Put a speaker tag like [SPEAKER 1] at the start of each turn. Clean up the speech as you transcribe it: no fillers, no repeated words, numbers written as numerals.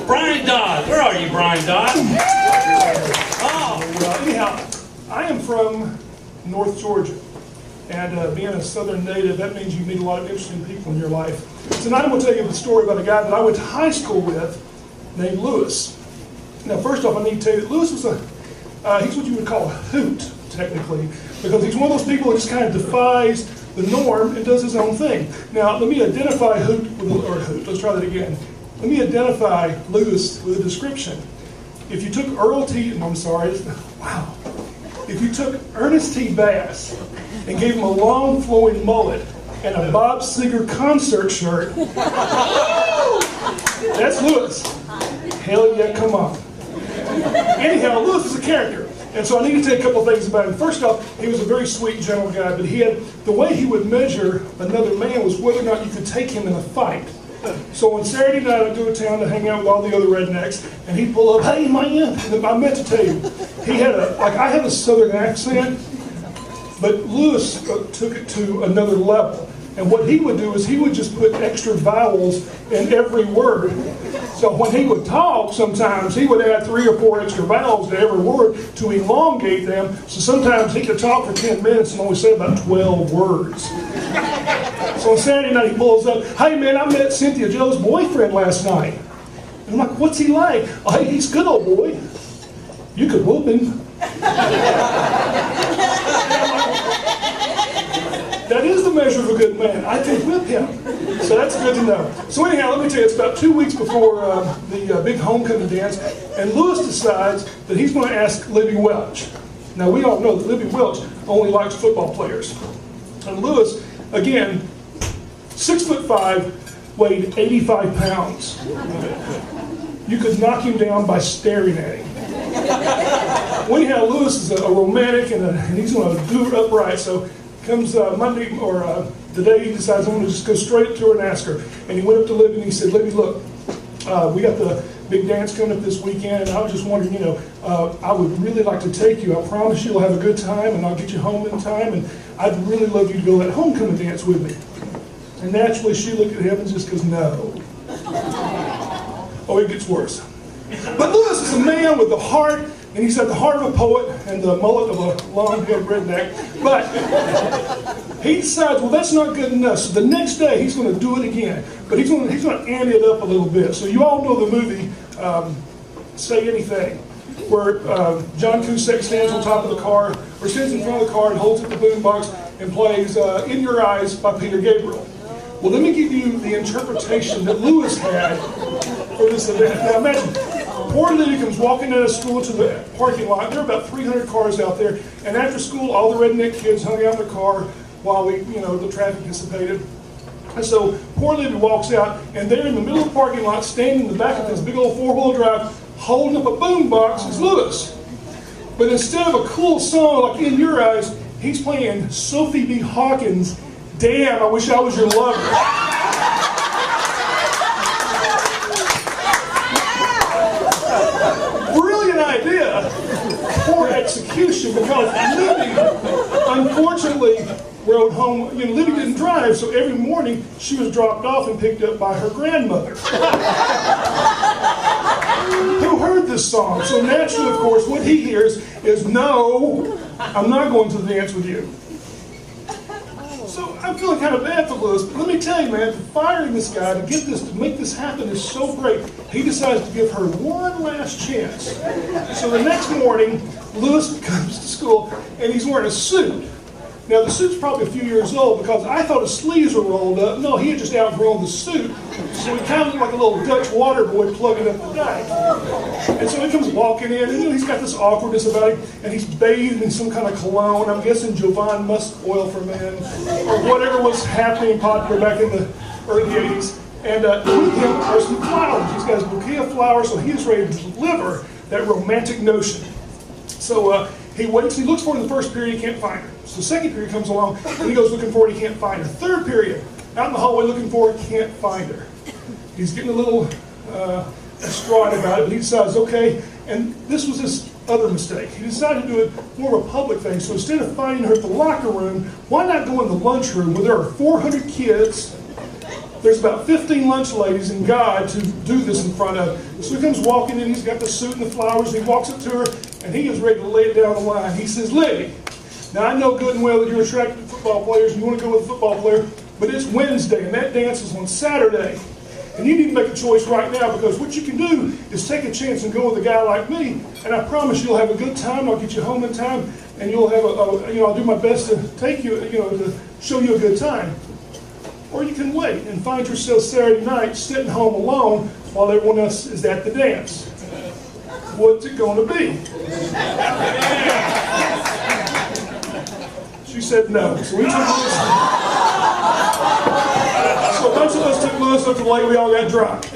[SPEAKER 1] Bryan Dodd. Where are you, Bryan Dodd?
[SPEAKER 2] Well, anyhow, I am from North Georgia. And being a Southern native, that means you meet a lot of interesting people in your life. Tonight I'm going to tell you the story about a guy that I went to high school with named Lewis. Now, first off, I need to tell you that Lewis was he's what you would call a hoot, technically, because he's one of those people that just kind of defies the norm and does his own thing. Now, let me identify let's try that again. Let me identify Lewis with a description. If you took If you took Ernest T. Bass and gave him a long flowing mullet and a Bob Seger concert shirt, that's Lewis. Hell yeah, come on. Anyhow, Lewis is a character. And so I need to tell you a couple of things about him. First off, he was a very sweet, gentle guy, but the way he would measure another man was whether or not you could take him in a fight. So on Saturday night, I'd go to town to hang out with all the other rednecks, and he'd pull up, "Hey, man," and I meant to tell you, I have a Southern accent, but Lewis took it to another level. And what he would do is he would just put extra vowels in every word. So when he would talk, sometimes he would add 3 or 4 extra vowels to every word to elongate them. So sometimes he could talk for 10 minutes and only say about 12 words. So on Saturday night he pulls up, "Hey man, I met Cynthia Joe's boyfriend last night." And I'm like, "What's he like?" "Oh, hey, he's a good old boy. You could whoop him." That is the measure of a good man. I can whip him. So that's good to know. So anyhow, let me tell you, it's about 2 weeks before the big homecoming dance, and Lewis decides that he's going to ask Libby Welsh. Now, we all know that Libby Welsh only likes football players. And Lewis, again, 6'5", weighed 85 pounds. You could knock him down by staring at him. Well, anyhow, Lewis is a romantic, and he's going to do it upright. So comes Monday, or the day he decides, I'm going to just go straight to her and ask her. And he went up to Libby and he said, "Libby, look, we got the big dance coming up this weekend, and I was just wondering, I would really like to take you. I promise you'll have a good time, and I'll get you home in time, and I'd really love you to go to that homecoming dance with me." And naturally, she looked at him and just goes, "No." Oh, it gets worse. But Lewis is a man with the heart, and he's got the heart of a poet and the mullet of a long-haired redneck. But he decides, well, that's not good enough. So the next day, he's going to do it again. But he's going to ante it up a little bit. So you all know the movie Say Anything, where John Cusack stands on top of the car, or stands in front of the car and holds up the boombox and plays In Your Eyes by Peter Gabriel. Well, let me give you the interpretation that Lewis had for this event. Now imagine, poor Libby comes walking out of school to the parking lot. There are about 300 cars out there, and after school, all the redneck kids hung out in the car while the traffic dissipated. And so poor Libby walks out, and there in the middle of the parking lot, standing in the back of this big old 4-wheel drive, holding up a boombox, is Lewis. But instead of a cool song like In Your Eyes, he's playing Sophie B. Hawkins' "Damn, I Wish I Was Your Lover." Brilliant idea, poor execution, because Libby, unfortunately, rode home. Libby didn't drive, so every morning she was dropped off and picked up by her grandmother, who heard this song. So naturally, of course, what he hears is, "No, I'm not going to the dance with you." So I'm feeling kind of bad for Lewis, but let me tell you, man, firing this guy to make this happen is so great. He decides to give her one last chance. So the next morning, Lewis comes to school, and he's wearing a suit. Now, the suit's probably a few years old, because I thought his sleeves were rolled up. No, he had just outgrown the suit, so he kind of looked like a little Dutch water boy plugging up the dike. And so he comes walking in, and he's got this awkwardness about him, and he's bathed in some kind of cologne. I'm guessing Jovan Musk Oil for Men, or whatever was happening popular back in the early 80s. And with him are some flowers. He's got his bouquet of flowers, so he's ready to deliver that romantic notion. So he waits, he looks for her in the first period, he can't find her. So the second period comes along, and he goes looking for her, he can't find her. Third period, out in the hallway looking for her, can't find her. He's getting a little distraught about it, but he decides, okay, and this was his other mistake. He decided to do it more of a public thing. So instead of finding her at the locker room, why not go in the lunchroom where there are 400 kids, There's about 15 lunch ladies and God to do this in front of. So he comes walking in, he's got the suit and the flowers, and he walks up to her, and he is ready to lay it down the line. He says, Libby, now I know good and well that you're attracted to football players and you want to go with a football player, but it's Wednesday, and that dance is on Saturday. And you need to make a choice right now, because what you can do is take a chance and go with a guy like me, and I promise you'll have a good time. I'll get you home in time, and you'll have I'll do my best to take you, to show you a good time. Or you can wait and find yourself Saturday night sitting home alone while everyone else is at the dance. What's it going to be? She said no. So we took Lewis. So a bunch of us took Lewis up to the lake. We all got drunk.